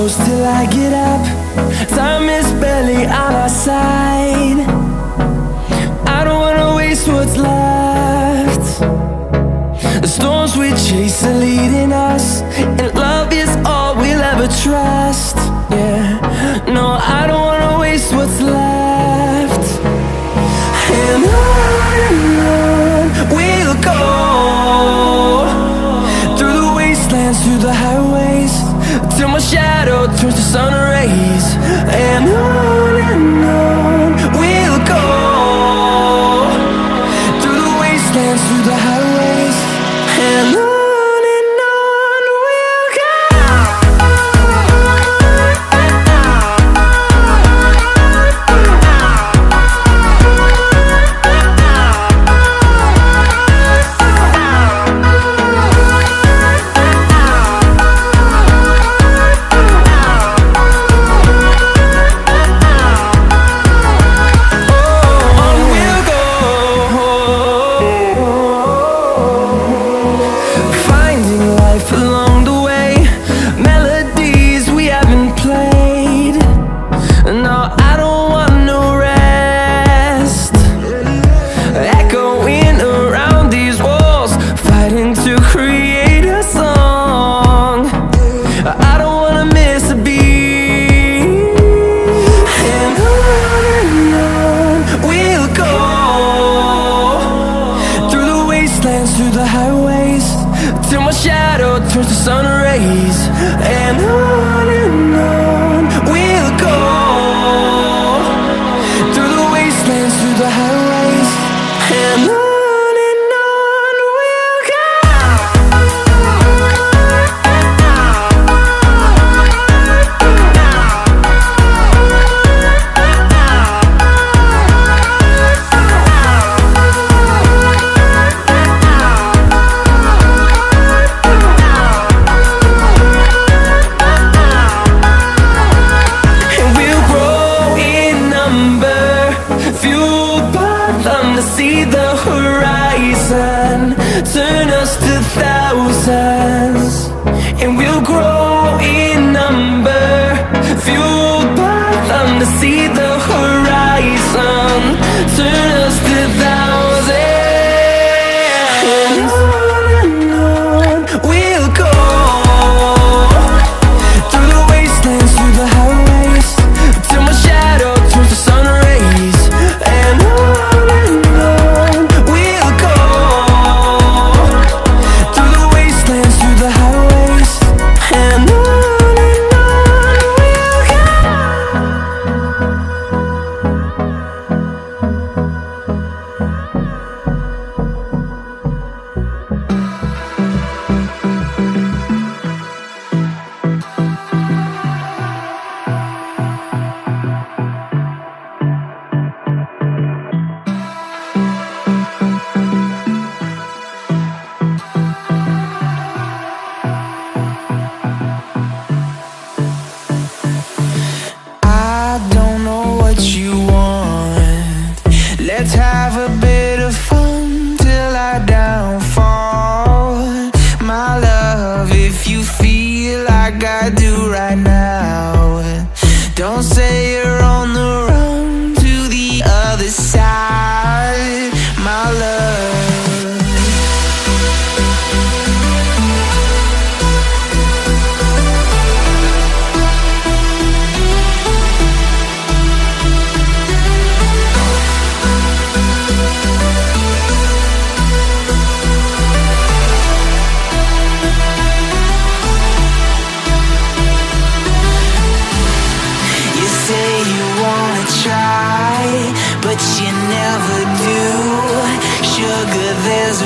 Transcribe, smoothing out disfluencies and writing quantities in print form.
close till I get up. Time is barely on our side. I don't wanna waste what's left. The storms we chase are leading us, and love is all we'll ever trust. Yeah, no, I don't wanna waste what's left. And on we'll go, through the wastelands, through the highways, till my shadow turns to sun rays. And on we'll go, through the wastelands, through the highways, and on we'll go. Through the highways, till my shadow turns to sun rays. And on we'll go, through the wastelands, through the highways, and on we'll go. See the horizon turn us to thousands, and we'll grow in number, fueled by them. To see the horizon turn us to thousands, and on we'll go, through the wastelands, through the highways, till my shadow turns to sun rays. And let's have a bit of fun till I downfall. My love, if you feel like I do right now, don't say you're on the run to the other side, my love. But you never do. Sugar, there's a